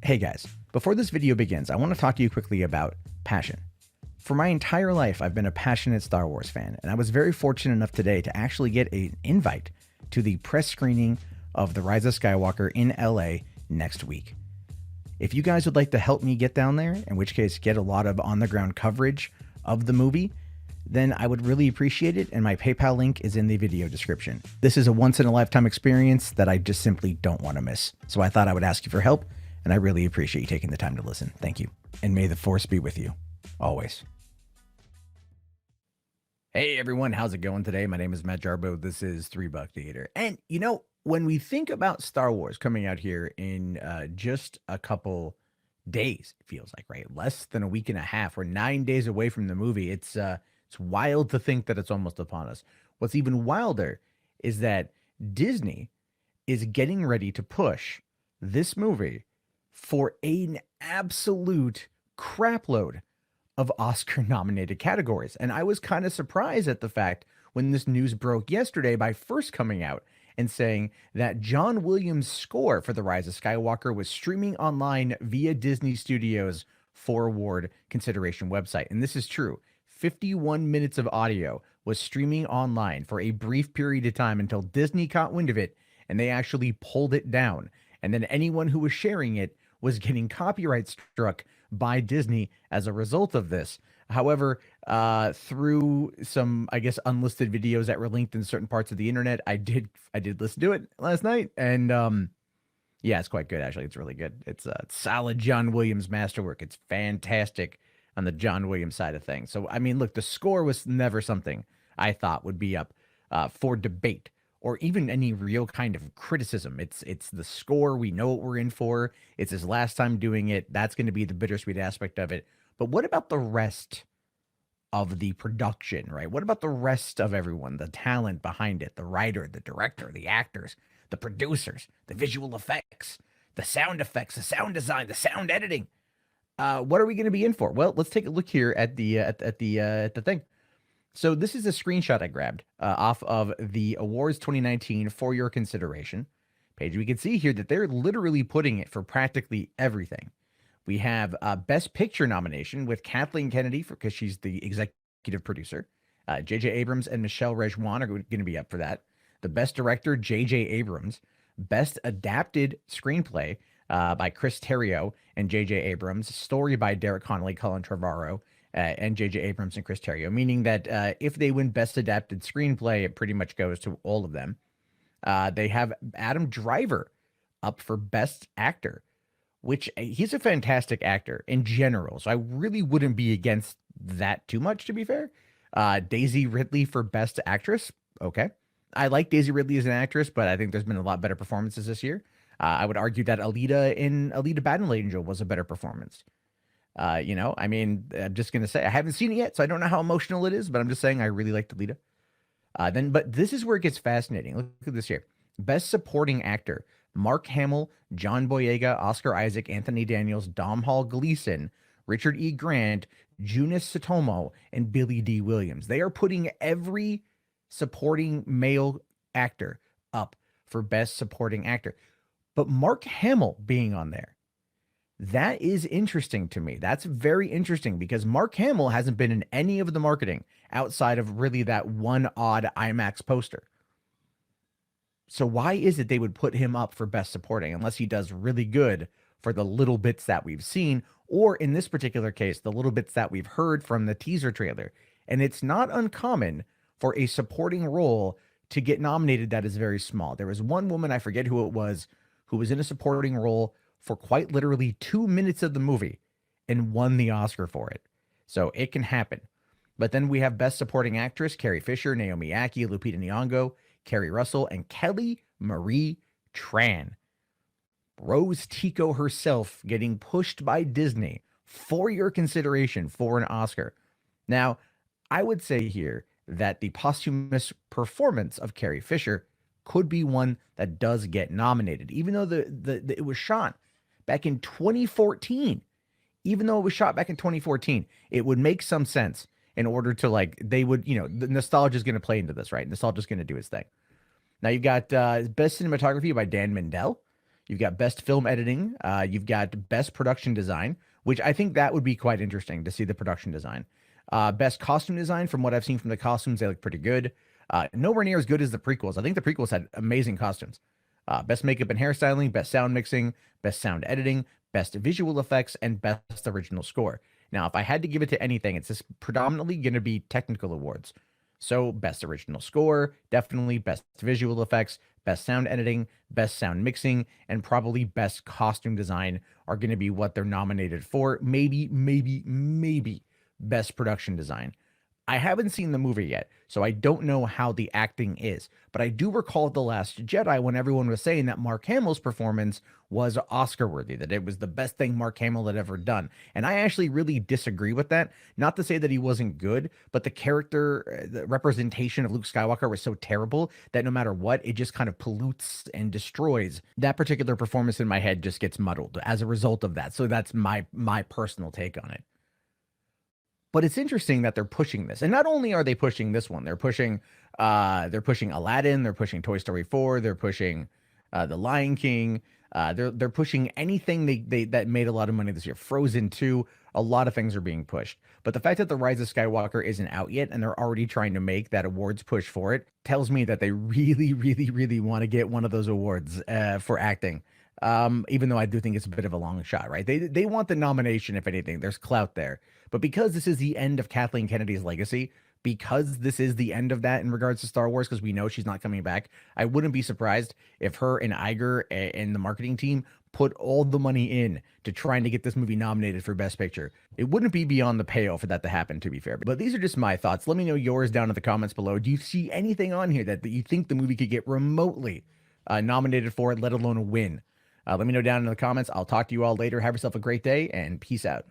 Hey guys, before this video begins, I want to talk to you quickly about passion. For my entire life, I've been a passionate Star Wars fan, and I was very fortunate enough today to actually get an invite to the press screening of The Rise of Skywalker in LA next week. If you guys would like to help me get down there, in which case get a lot of on-the-ground coverage of the movie, then I would really appreciate it, and my PayPal link is in the video description. This is a once-in-a-lifetime experience that I just simply don't want to miss, so I thought I would ask you for help, and I really appreciate you taking the time to listen. Thank you. And may the Force be with you, always. Hey everyone, how's it going today? My name is Matt Jarbo. This is $3 Theater. And you know, when we think about Star Wars coming out here in just a couple days, it feels like, right? Less than a week and a half. We're 9 days away from the movie. It's wild to think that it's almost upon us. What's even wilder is that Disney is getting ready to push this movie for an absolute crapload of Oscar-nominated categories. And I was kind of surprised at the fact when this news broke yesterday by first coming out and saying that John Williams' score for The Rise of Skywalker was streaming online via Disney Studios' 4-award consideration website. And this is true. 51 minutes of audio was streaming online for a brief period of time until Disney caught wind of it and they actually pulled it down. And then anyone who was sharing it was getting copyright struck by Disney as a result of this. However, through some, I guess, unlisted videos that were linked in certain parts of the internet, I did listen to it last night, and yeah, it's quite good actually. It's really good. It's a solid John Williams masterwork. It's fantastic on the John Williams side of things. So I mean, look, the score was never something I thought would be up for debate or even any real kind of criticism. It's the score. We know what we're in for. It's his last time doing it. That's going to be the bittersweet aspect of it. But what about the rest of the production, right? What about the rest of everyone, the talent behind it, the writer, the director, the actors, the producers, the visual effects, the sound design, the sound editing? What are we going to be in for? Well, let's take a look here at the thing. So this is a screenshot I grabbed off of the Awards 2019 for your consideration page. We can see here that they're literally putting it for practically everything. We have Best Picture nomination with Kathleen Kennedy because she's the executive producer. J.J. Abrams and Michelle Rejwan are going to be up for that. The Best Director, J.J. Abrams. Best Adapted Screenplay by Chris Terrio and J.J. Abrams. Story by Derek Connolly, Colin Trevorrow, and J.J. Abrams and Chris Terrio, meaning that if they win Best Adapted Screenplay, it pretty much goes to all of them. They have Adam Driver up for Best Actor, which he's a fantastic actor in general, so I really wouldn't be against that too much, to be fair. Daisy Ridley for Best Actress. Okay. I like Daisy Ridley as an actress, but I think there's been a lot better performances this year. I would argue that Alita Battle Angel was a better performance. I mean, I'm just going to say, I haven't seen it yet, so I don't know how emotional it is, but I'm just saying I really liked Alita. But this is where it gets fascinating. Look at this here. Best Supporting Actor, Mark Hamill, John Boyega, Oscar Isaac, Anthony Daniels, Domhnall Gleeson, Richard E. Grant, Joonas Suotamo, and Billy D. Williams. They are putting every supporting male actor up for Best Supporting Actor. But Mark Hamill being on there, that is interesting to me. That's very interesting because Mark Hamill hasn't been in any of the marketing outside of really that one odd IMAX poster. So why is it they would put him up for Best Supporting unless he does really good for the little bits that we've seen, or in this particular case, the little bits that we've heard from the teaser trailer? And it's not uncommon for a supporting role to get nominated that is very small. There was one woman, I forget who it was, who was in a supporting role for quite literally 2 minutes of the movie and won the Oscar for it. So it can happen. But then we have Best Supporting Actress, Carrie Fisher, Naomi Ackie, Lupita Nyong'o, Kerry Russell, and Kelly Marie Tran. Rose Tico herself getting pushed by Disney for your consideration for an Oscar. Now, I would say here that the posthumous performance of Carrie Fisher could be one that does get nominated, even though it was shot back in 2014. Even though it was shot back in 2014, it would make some sense in order to, like, they would, the nostalgia is going to play into this, right? Nostalgia is going to do its thing. Now you've got Best Cinematography by Dan Mindel. You've got best film editing. You've got best production design, which I think that would be quite interesting to see the production design. Best costume design. From what I've seen from the costumes, they look pretty good. Nowhere near as good as the prequels. I think the prequels had amazing costumes. Best makeup and hairstyling, best sound mixing, best sound editing, best visual effects, and best original score. Now, if I had to give it to anything, it's just predominantly going to be technical awards. So, best original score, definitely best visual effects, best sound editing, best sound mixing, and probably best costume design are going to be what they're nominated for. Maybe best production design. I haven't seen the movie yet, so I don't know how the acting is. But I do recall The Last Jedi when everyone was saying that Mark Hamill's performance was Oscar worthy, that it was the best thing Mark Hamill had ever done. And I actually really disagree with that. Not to say that he wasn't good, but the character, the representation of Luke Skywalker was so terrible that no matter what, it just kind of pollutes and destroys. That particular performance in my head just gets muddled as a result of that. So that's my personal take on it. But it's interesting that they're pushing this. And not only are they pushing this one, they're pushing Aladdin, they're pushing Toy Story 4, they're pushing The Lion King, they're pushing anything they that made a lot of money this year. Frozen 2, a lot of things are being pushed. But the fact that The Rise of Skywalker isn't out yet and they're already trying to make that awards push for it tells me that they really want to get one of those awards for acting. Even though I do think it's a bit of a long shot, right? They want the nomination, if anything. There's clout there. But because this is the end of Kathleen Kennedy's legacy, because this is the end of that in regards to Star Wars, because we know she's not coming back, I wouldn't be surprised if her and Iger and the marketing team put all the money in to trying to get this movie nominated for Best Picture. It wouldn't be beyond the pale for that to happen, to be fair. But these are just my thoughts. Let me know yours down in the comments below. Do you see anything on here that you think the movie could get remotely nominated for it, let alone a win? Let me know down in the comments. I'll talk to you all later. Have yourself a great day and peace out.